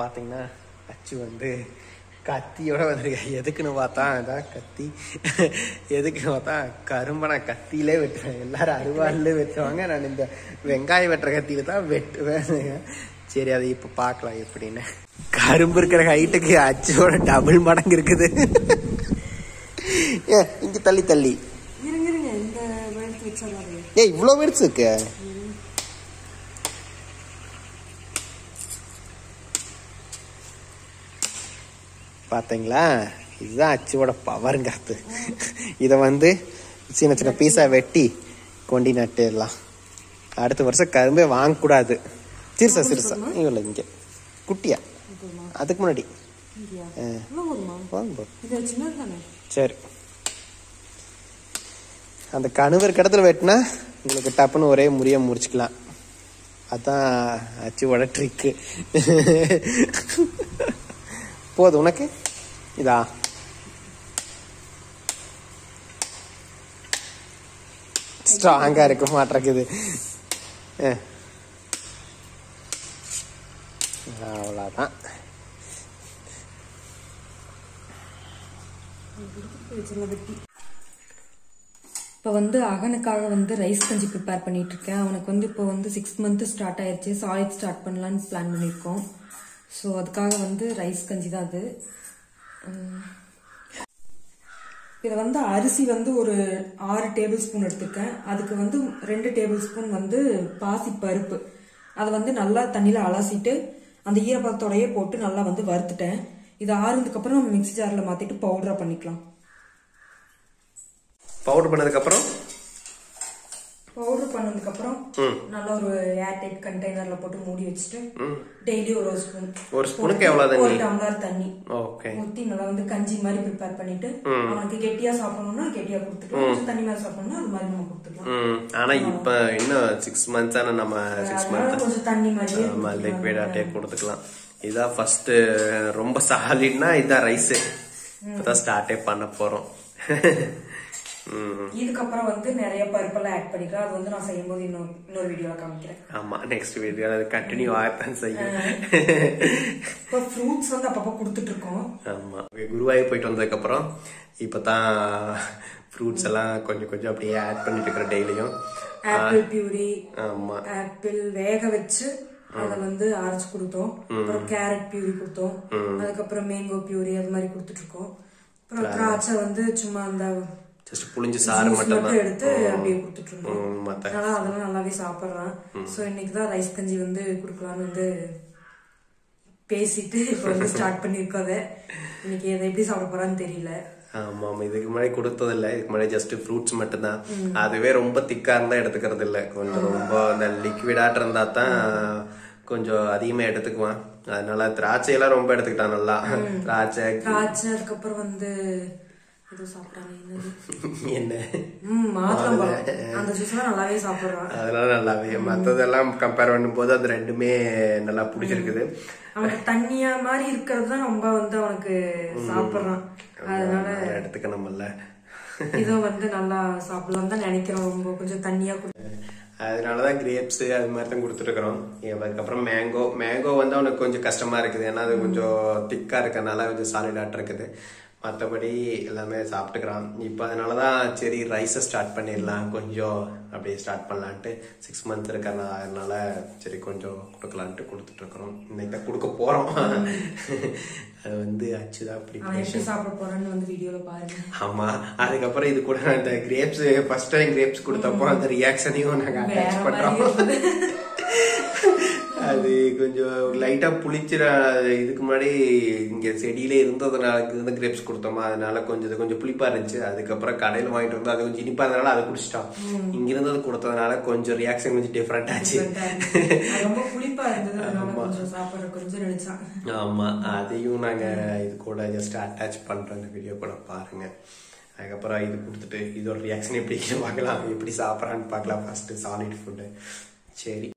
பார்த்தீங்கன்னா அச்சு வந்து கத்தியோட வந்திருக்கேன். எதுக்குன்னு பார்த்தா அதான் கத்தி. எதுக்குன்னு பார்த்தா கரும்பை நான் கத்தியிலே வெட்டுவேன். எல்லாரும் அருவாள்லே வெட்டுவாங்க, நான் இந்த வெங்காயம் வெட்டுற கத்தியில தான் வெட்டுவேன். சரி, அதை இப்போ பார்க்கலாம் எப்படின்னு. கரும்பு இருக்கிற ஹைட்டுக்கு அச்சோட டபுள் மடங்கு இருக்குது. இங்க தள்ளி தள்ளி இவ்வளோ வெடிச்சு இருக்கு. பார்த்தீங்களா, இதுதான் அச்சுவோட பவருங்கிறது. இதை வந்து சின்ன சின்ன பீஸாக வெட்டி கொண்டி நட்டுடலாம். அடுத்த வருஷம் கரும்பே வாங்கக்கூடாது. சிறுசா சிறுசா இவ்வளோ இங்கே குட்டியா, அதுக்கு முன்னாடி சரி. அந்த கணுவர் கடத்துல வெட்டினா உங்களுக்கு டப்புன்னு ஒரே முறிய முறிச்சுக்கலாம். அதான் அச்சுவோட ட்ரிக்கு. போதும் உனக்கு இதா. ஸ்ட்ராங்கா இருக்க மாட்டேங்குது. அவ்வளோதான். இப்போ வந்து அகனுக்காக வந்து ரைஸ் கஞ்சி ப்ரிப்பேர் பண்ணிட்டு இருக்கேன். அவனுக்கு வந்து இப்போ வந்து 6 month ஸ்டார்ட் ஆயிடுச்சு. சாலிட் ஸ்டார்ட் பண்ணலான்னு பிளான் பண்ணியிருக்கோம். ஸோ அதுக்காக வந்து ரைஸ் கஞ்சி தான் அது. இதை வந்து அரிசி வந்து ஒரு 6 டேபிள் ஸ்பூன் எடுத்துருக்கேன். அதுக்கு வந்து 2 டேபிள் ஸ்பூன் வந்து பாசி பருப்பு. அதை வந்து நல்லா தண்ணியில் அலசிட்டு அந்த ஈரப்பதத்தோடையே போட்டு நல்லா வந்து வறுத்துட்டேன். இது ஆறுனதுக்கு அப்புறம் நம்ம மிக்ஸி ஜாரில் மாற்றிட்டு பவுடரா பண்ணிக்கலாம். பவுடர் பண்ணதுக்கப்புறம் நல்ல ஒரு ஏர்டைட் கண்டெய்னர்ல போட்டு மூடி வச்சுட்டு டெய்லி ஒரு ஸ்பூனுக்கு எவ்வளவு ஒரு டம்ளர் தண்ணி ஊத்தி நல்லா வந்து கஞ்சி மாதிரி ப்ரிப்பேர் பண்ணிட்டு அவனுக்கு கெட்டியா சாப்பிடணும்னா கெட்டியா கொடுத்துக்கலாம், தண்ணி மாதிரி சாப்பிடணும்னா அது மாதிரி நம்ம கொடுத்துக்கலாம். ஆனா இப்ப இன்னும் 6 months ஆனா நம்ம 6 months கொஞ்சம் தண்ணி மாதிரி லிக்விட் ஆட்டே கொடுத்துக்கலாம். இதான் ஃபர்ஸ்ட் ரொம்ப சாலிட்னா இதான் ரைஸ். இப்பதான் ஸ்டார்டே பண்ண போறோம். இதுக்கப்புறம் வந்து நிறைய பருப்பெல்லாம் ஆட் பண்ணிக்கலாம். அது வந்து நான் செய்யும்போது இன்னொரு வீடியோல காமிக்கிறேன். ஆமா, நெக்ஸ்ட் வீடியோ அது கண்டினியூ ஆகத்தான் செய்யும். இப்போ ஃப்ரூட்ஸ் வந்து அப்பப்போ கொடுத்துட்டு இருக்கோம். ஆமா, குருவாயூர் போயிட்டு வந்ததுக்கு அப்புறம் இப்பதான் ஃப்ரூட்ஸ் எல்லாம் கொஞ்சம் கொஞ்சம் அப்படியே ஆட் பண்ணிட்டு இருக்கிற டெய்லியும். ஆப்பிள் பியூரி, ஆமா, ஆப்பிள் வேக வச்சு அதை வந்து அரைச்சு கொடுத்தோம். அப்புறம் கேரட் பியூரி கொடுத்தோம். அதுக்கப்புறம் மேங்கோ பியூரி அது மாதிரி கொடுத்துட்டு இருக்கோம். அப்புறம் திராட்சை வந்து சும்மா அந்த ஜஸ்ட் புளிஞ்சு சாறு மட்டும் எடுத்து அப்படியே கொடுத்துட்டு இருந்தோம். அதெல்லாம் நல்லாவே சாப்பிடுறான். சோ இன்னைக்குதான் ரைஸ் கஞ்சி வந்து குடுக்கலாம்னு வந்து பேசிட்டு இப்ப வந்து ஸ்டார்ட் பண்ணிருக்கோம். அதை இன்னைக்கு எதை எப்படி சாப்பிட போறான்னு தெரியல. ஆமா, இதுக்கு முன்னாடி கொடுத்தது இல்ல. இதுக்கு முன்னாடி ஜஸ்ட் ஃப்ரூட்ஸ் மட்டும் தான். அதுவே ரொம்ப திக்கா இருந்தா எடுத்துக்கிறது இல்ல. கொஞ்சம் ரொம்ப அந்த லிக்விடாட்ட இருந்தா தான் கொஞ்சம் அதிகமா எடுத்துக்குவான். அதனால திராட்சையெல்லாம் ரொம்ப எடுத்துக்கிட்டான் நல்லா. திராட்சை அதுக்கப்புறம் வந்து அதெல்லாம் நல்லாவே மத்ததெல்லாம் கம்பேர் பண்ணும்போது அது ரெண்டுமே நல்லா பிடிச்சிருக்குது. அவனுக்கு தண்ணியா மாதிரி இருக்கிறது தான் ரொம்ப வந்து அவனுக்கு சாப்பிடுறான். அதனால எடுத்துக்கணும்ல. இதோ வந்து நல்லா சாப்பிடலாம் தான் நினைக்கிறோம். ரொம்ப கொஞ்சம் தண்ணியா அதனாலதான் கிரேப்ஸ் அது மாதிரி தான் கொடுத்துருக்குறோம். அதுக்கப்புறம் மேங்கோ வந்து அவனுக்கு கொஞ்சம் கஷ்டமா இருக்குது. ஏன்னா அது கொஞ்சம் திக்கா இருக்கனால கொஞ்சம் சாலிடாட் இருக்குது. மற்றபடி எல்லாமே சாப்பிட்டுக்கிறான். இப்போ அதனாலதான் சரி ரைஸை ஸ்டார்ட் பண்ணிடலாம், கொஞ்சம் அப்படியே ஸ்டார்ட் பண்ணலான்ட்டு 6 months இருக்கிறதுனால சரி கொஞ்சம் கொடுக்கலான்ட்டு கொடுத்துட்டு இருக்கிறோம். இன்னைக்கு தான் கொடுக்க போறோம். அது வந்து அச்சுதான் ப்ரிப்பரேஷன் சாப்பிட போறேன்னு வந்து வீடியோல பாருங்க. ஆமா, அதுக்கப்புறம் இது கூட அந்த கிரேப்ஸ் ஃபர்ஸ்ட் டைம் கிரேப்ஸ் கொடுத்தப்போ அந்த ரியாக்ஷனையும் நாங்க அட்டாச் பண்றோம். அது கொஞ்சம் லைட்டா புளிச்சிட. இதுக்கு முன்னாடி இங்க செடியிலே இருந்ததுனால கிரேப்ஸ் கொடுத்தோமா, அதனால கொஞ்சம் புளிப்பா இருந்துச்சு. அதுக்கப்புறம் கடையில வாங்கிட்டு வந்து அது கொஞ்சம் இனிப்பா இருந்தனால அதை குடிச்சிட்டோம். இங்க இருந்தது கொடுத்ததுனால கொஞ்சம் ரியாக்ஷன் கொஞ்சம் டிஃபரெண்ட் ஆச்சு. ஆமா, அதையும் நாங்க இது கூட ஜஸ்ட் அட்டாச் பண்றோம். இந்த வீடியோ கூட பாருங்க. அதுக்கப்புறம் இது கொடுத்துட்டு இதோட ரியாக்ஷன் எப்படி பார்க்கலாம், எப்படி சாப்பிடறான்னு பார்க்கலாம். First solid food. சரி,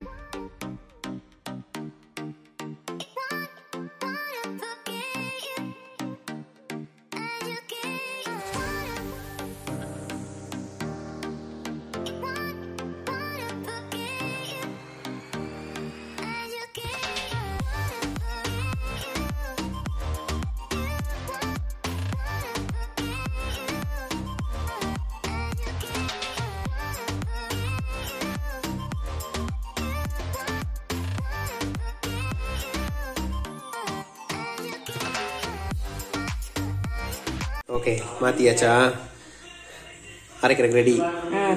ஓகே மாத்தியாச்சா? அரைக்கிறக்கு ரெடி?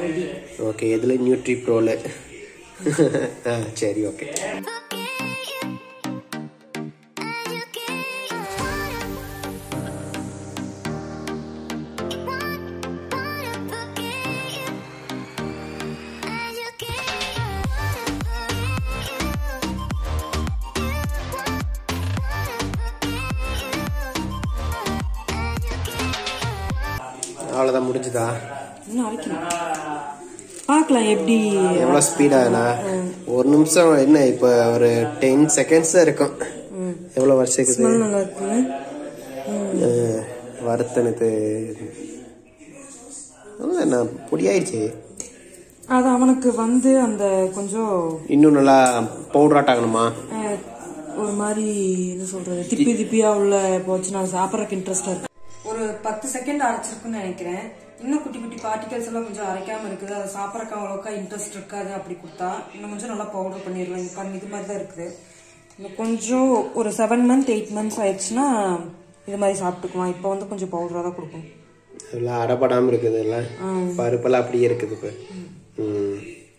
ரெடி. ஓகே, எதுல நியூட்ரி ப்ரோல? சரி, ஓகே. அவ்வளோதான், முடிஞ்சுதா? இன்னும் அரைக்கணும், பார்க்கலாம் எப்படி எவ்வளோ ஸ்பீடானா. ஒரு நிமிஷம் என்ன, இப்போ ஒரு 10 செகண்ட்ஸ் தான் இருக்கும். எவ்வளோ வருஷத்துக்கு நல்லா இருக்கு. வறுத்தனுக்கு என்ன பொடியாயிடுச்சு. அது அவனுக்கு வந்து அந்த கொஞ்சம் இன்னும் நல்லா பவுடராட் ஆகணுமா? ஒரு மாதிரி என்ன சொல்றது, திப்பி திப்பியா உள்ள போச்சு. நான் சாப்பிட்றதுக்கு இன்ட்ரெஸ்டா இருக்கு. ஒரு 10 செகண்ட் அரைச்சிருக்குன்னு நினைக்கிறேன். இன்னும் குட்டி குட்டி பார்ட்டிகல்ஸ் எல்லாம் கொஞ்சம் அரைக்காம இருக்குது. அதை சாப்பிட்றக்கு அவ்வளோக்கா இன்ட்ரெஸ்ட் இருக்காது. அப்படி கொடுத்தா இன்னும் கொஞ்சம் நல்லா பவுடர் பண்ணிடுவேன். பாருங்க, இது மாதிரி தான் இருக்குது. இன்னும் கொஞ்சம் ஒரு 7 months 8 months ஆயிடுச்சுன்னா இது மாதிரி சாப்பிட்டுக்குவான். இப்போ வந்து கொஞ்சம் பவுடராக தான் கொடுக்கணும். இதெல்லாம் அடப்படாமல் இருக்குது, எல்லாம் பருப்பெல்லாம் அப்படியே இருக்குது. இப்போ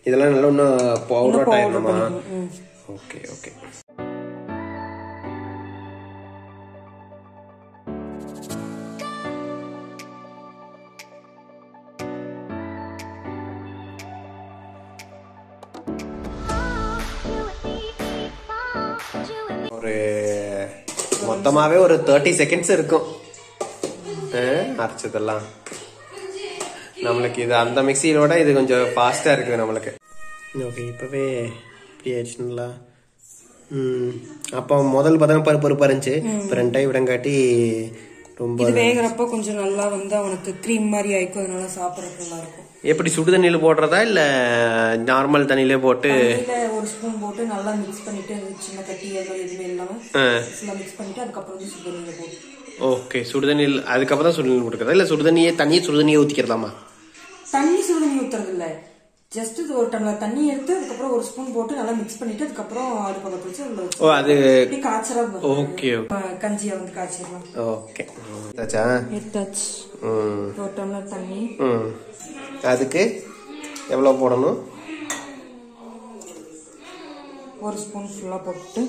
இதெல்லாம் நல்லா இன்னும் பவுடர் ஆயிடணுமா? Okay okay. ஒரு மொத்தமாவே ஒரு 30 செகண்ட்ஸ் இருக்கும் அரைச்சதெல்லாம். நம்மளுக்கு இது அந்த மிக்சியோட இது கொஞ்சம் ஃபாஸ்டா இருக்குது நம்மளுக்கு. ஓகே, இப்பவே இப்படி ஆயிடுச்சுங்களா? அப்போ முதல் பார்த்தா பருப்பு இருந்துச்சு. இப்போ 2 டைம் விடங்காட்டி ரொம்ப இது வேகிறப்ப கொஞ்சம் நல்லா வந்து அவனுக்கு க்ரீம் மாதிரி ஆயிக்கும். அதனால சாப்பிட்றதுக்கு நல்லா இருக்கும். எப்படி சுடு தண்ணியில போடுறதா இல்ல நார்மல் தண்ணியிலே போட்டு? ஒரு ஸ்பூன் போட்டு நல்லா மிக்ஸ் பண்ணிட்டு சின்ன கட்டி எதுவுமே இல்லாம மிக்ஸ் பண்ணிட்டு அதுக்கப்புறம் வந்து சுடு தண்ணியில போட்டு. ஓகே, சுடுதண்ணியில் அதுக்கப்புறம் தான் சுடுதண்ணி கொடுக்குறதா இல்ல சுடுதண்ணியே ஊத்திக்கிறதாமா? தண்ணி சுடுதண்ணி ஊத்துறது இல்ல, ஜஸ்ட் ஒரு டம்ளர் தண்ணி எடுத்து அதுக்கப்புறம் ஒரு ஸ்பூன் போட்டு நல்லா மிக்ஸ் பண்ணிட்டு அதுக்கப்புறம் அடுப்பு பக்கத்துல வச்சு அது காய்ச்சறா. ஓகே, கஞ்சியா வந்து காய்ச்சிடலாம். ஓகே, எடுத்தாச்சு. ஒரு டம்ளர் தண்ணி. அதுக்கு எவ்வளவு போடணும்? ஒரு ஸ்பூன் ஃபுல்லா போட்டு.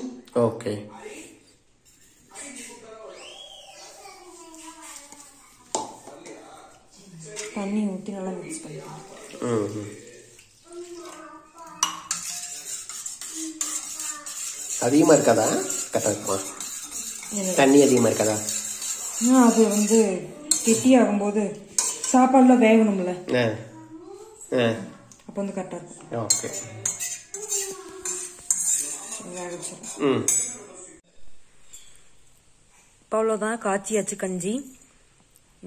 ஓகே, தண்ணி ஊற்றி நல்லா மிக்ஸ் பண்ணிக்கலாம். அதிகமா இருக்காதா? கரெக்டா இருக்குமா? தண்ணி அதிகமா இருக்காதா? அது வந்து கெட்டி ஆகும்போது சாப்பாடுல வேகணும்ல, அப்போ வந்து கரெக்டா இருக்கும். ஓகே, அவ்வளோதான், காய்ச்சியாச்சு கஞ்சி.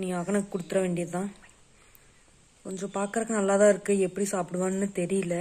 நீ அகனுக்கு கொடுத்துட வேண்டியதுதான். கொஞ்சம் பார்க்கறதுக்கு நல்லா தான் இருக்கு. எப்படி சாப்பிடுவான்னு தெரியல.